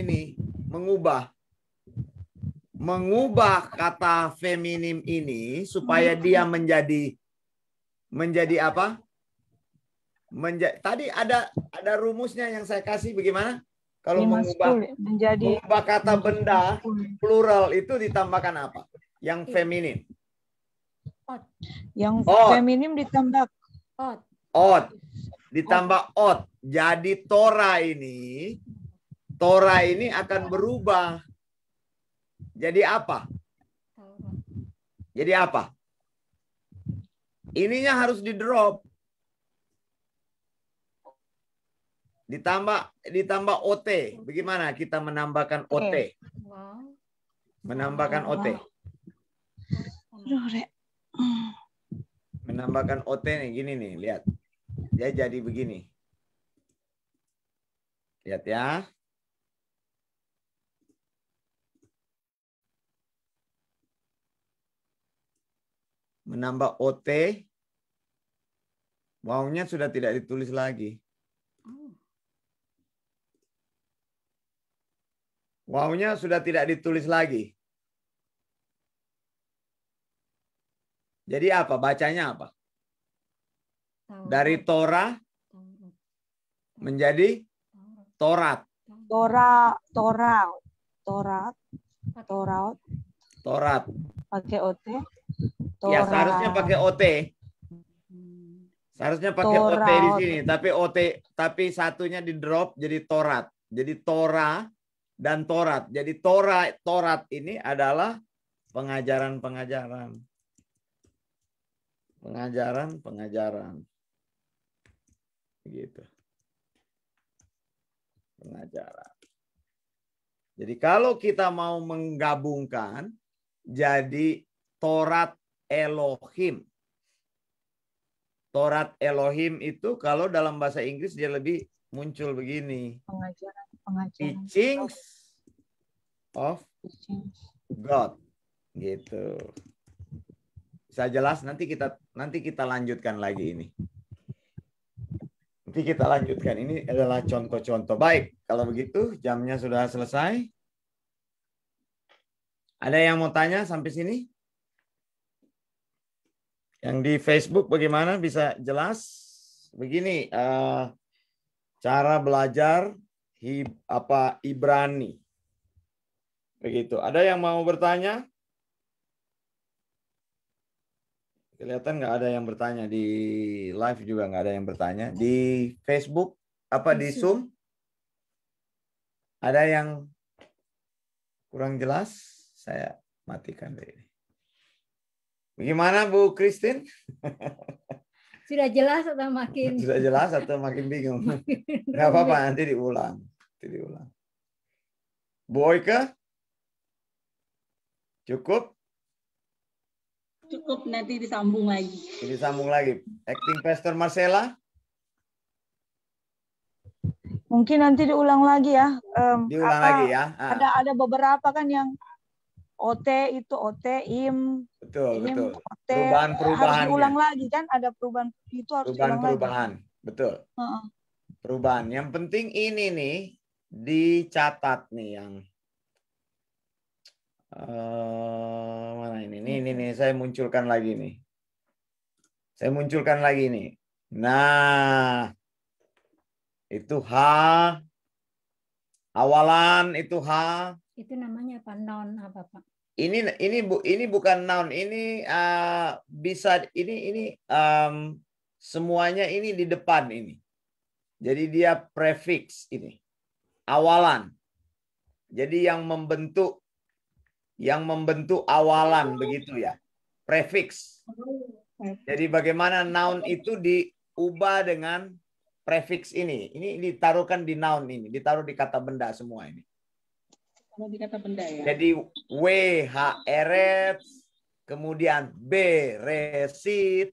kata feminim ini supaya dia menjadi apa? Tadi ada rumusnya yang saya kasih bagaimana? Kalau mengubah kata benda plural itu ditambahkan apa? Yang feminim. Yang Ot. feminim ditambah Ot. Ditambah ot. Jadi Torah ini akan berubah. Jadi apa? Jadi apa? Ininya harus di drop. Ditambah OT. Bagaimana kita menambahkan OT? Menambahkan OT. Menambahkan OT nih gini nih, lihat. Dia jadi begini. Lihat ya. menambah OT, wawunya sudah tidak ditulis lagi. Wawunya sudah tidak ditulis lagi. Jadi apa? Bacanya apa? Dari Torah menjadi Torat. Torat. Pakai OT. Ya, seharusnya pakai OT. Seharusnya pakai OT di sini, tapi satunya di drop jadi Torat. Jadi Torah dan Torat. Jadi Torat ini adalah pengajaran. Begitu. Pengajaran. Jadi kalau kita mau menggabungkan jadi Torat Elohim. Torat Elohim itu kalau dalam bahasa Inggris dia lebih muncul begini. Pengajaran. Teachings of God. Gitu. Bisa jelas? Nanti kita lanjutkan lagi ini. Nanti kita lanjutkan. Ini adalah contoh-contoh. Baik, kalau begitu jamnya sudah selesai. Ada yang mau tanya sampai sini? Yang di Facebook bagaimana? Bisa jelas? Begini, cara belajar Ibrani. Begitu. Ada yang mau bertanya? Kelihatan nggak ada yang bertanya. Di live juga nggak ada yang bertanya. Di Facebook, di Zoom? Ada yang kurang jelas? Saya matikan deh ini. Bagaimana Bu Christine? Sudah jelas atau makin? Sudah jelas atau makin bingung? Nggak apa-apa, nanti diulang. Bu Oike? Cukup? Cukup, nanti disambung lagi. Disambung lagi. Acting Pastor Marcella? Mungkin nanti diulang lagi ya. Diulang lagi ya. Ada beberapa kan yang OT itu OT, im. Betul. OT, Perubahan-perubahannya. harus diulang lagi kan? Ada perubahan itu harus diulang lagi. Betul. Perubahan. Yang penting ini nih dicatat nih yang mana ini? Nih saya munculkan lagi nih. Nah, itu H. Awalan itu H. Itu namanya apa? Noun apa, Pak? Ini bukan noun. Ini bisa ini semuanya ini di depan ini. Jadi dia prefix ini. Awalan. Jadi yang membentuk awalan begitu ya. Prefix. Jadi bagaimana noun itu diubah dengan prefix ini. Ini ditaruhkan di noun ini, ditaruh di kata benda semua ini. Kalau di kata benda ya. Jadi W H eretz, kemudian B resit.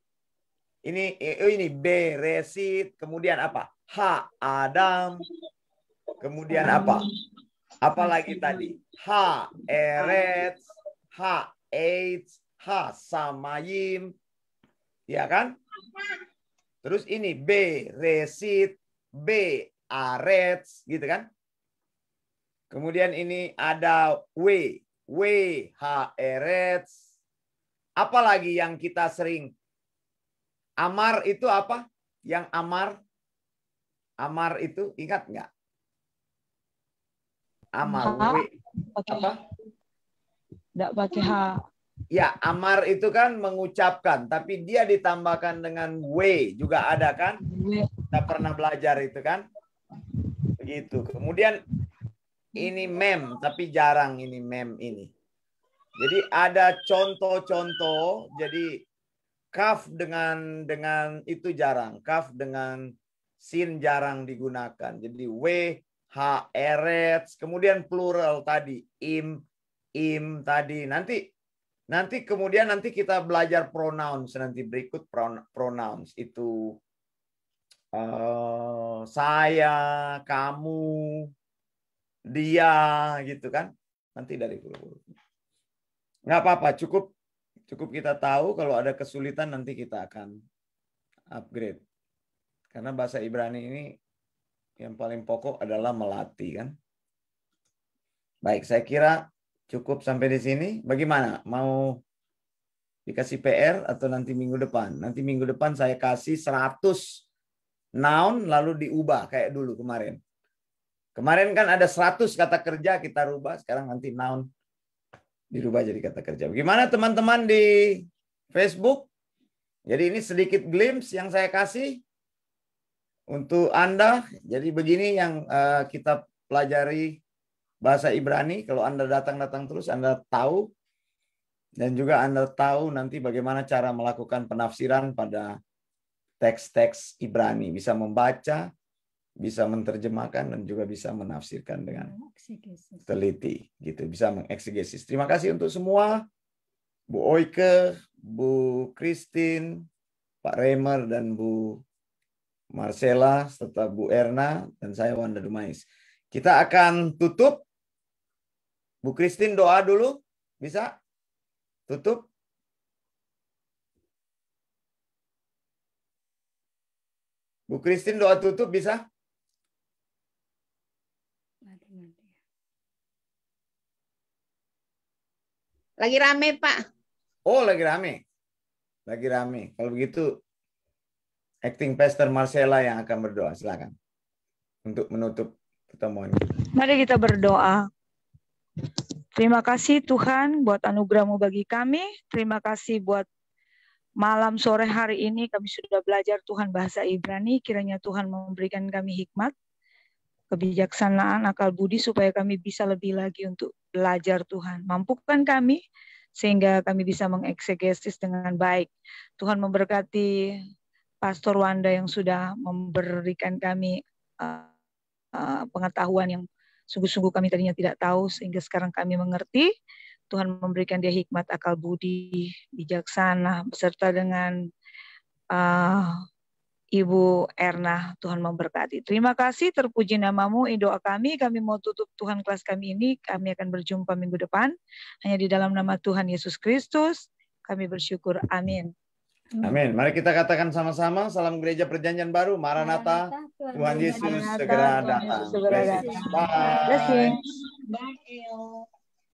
Ini B resit, kemudian apa? H Adam. Kemudian apa? Apalagi tadi? H eretz, H eitz, H samayim. Ya kan? Terus ini B resit, B aretz, gitu kan? Kemudian ini ada W H eretz. Apalagi yang kita sering? Amar itu apa? Yang amar? Amar itu ingat nggak? Amar. Apa? Nggak pakai H. Ya, amar itu kan mengucapkan, tapi dia ditambahkan dengan W juga ada kan? Kita pernah belajar itu kan? Begitu. Kemudian ini mem, tapi jarang ini mem ini. Jadi ada contoh-contoh. Jadi kaf dengan itu jarang. Kaf dengan sin jarang digunakan. Jadi W, H, eretz. Kemudian plural tadi. Im tadi. Nanti kemudian kita belajar pronouns. Nanti berikut pronouns. Itu saya, kamu, dia gitu kan. Nanti dari dulu. Nggak apa-apa, cukup Cukup kita tahu kalau ada kesulitan nanti kita akan upgrade. Karena bahasa Ibrani ini yang paling pokok adalah melatih kan. Baik, saya kira cukup sampai di sini. Bagaimana? Mau dikasih PR atau nanti minggu depan? Nanti minggu depan saya kasih 100 noun lalu diubah kayak dulu kemarin. Kemarin kan ada 100 kata kerja kita rubah, sekarang nanti noun dirubah jadi kata kerja. Bagaimana teman-teman di Facebook? Jadi ini sedikit glimpse yang saya kasih untuk Anda. Jadi begini yang kita pelajari bahasa Ibrani. Kalau Anda datang-datang terus, Anda tahu. Dan juga Anda tahu nanti bagaimana cara melakukan penafsiran pada teks-teks Ibrani. Bisa membaca, bisa menerjemahkan, dan juga bisa menafsirkan dengan teliti. Gitu, bisa mengeksegesis. Terima kasih untuk semua. Bu Oike, Bu Christine, Pak Remer, dan Bu Marcella, serta Bu Erna, dan saya Wanda Dumais. Kita akan tutup. Bu Christine doa dulu. Bisa? Tutup. Bu Christine doa tutup bisa? Lagi rame, Pak. Oh, lagi rame. Lagi rame. Kalau begitu, Acting Pastor Marcella yang akan berdoa. Silakan. Untuk menutup pertemuan kita. Mari kita berdoa. Terima kasih Tuhan buat anugerah-Mu bagi kami. Terima kasih buat malam sore hari ini kami sudah belajar Tuhan bahasa Ibrani. Kiranya Tuhan memberikan kami hikmat, kebijaksanaan, akal budi supaya kami bisa lebih lagi untuk belajar Tuhan. Mampukan kami sehingga kami bisa mengeksegesis dengan baik. Tuhan memberkati Pastor Wanda yang sudah memberikan kami pengetahuan yang sungguh-sungguh kami tadinya tidak tahu sehingga sekarang kami mengerti. Tuhan memberikan dia hikmat, akal budi, bijaksana beserta dengan Ibu Erna. Tuhan memberkati. Terima kasih, terpuji namamu, doa kami mau tutup Tuhan kelas kami ini. Kami akan berjumpa minggu depan. Hanya di dalam nama Tuhan Yesus Kristus, kami bersyukur. Amin. Amin. Mari kita katakan sama-sama, salam gereja perjanjian baru, Maranatha, Tuhan Yesus segera datang. Segera datang. Bye. Blessing. Bye.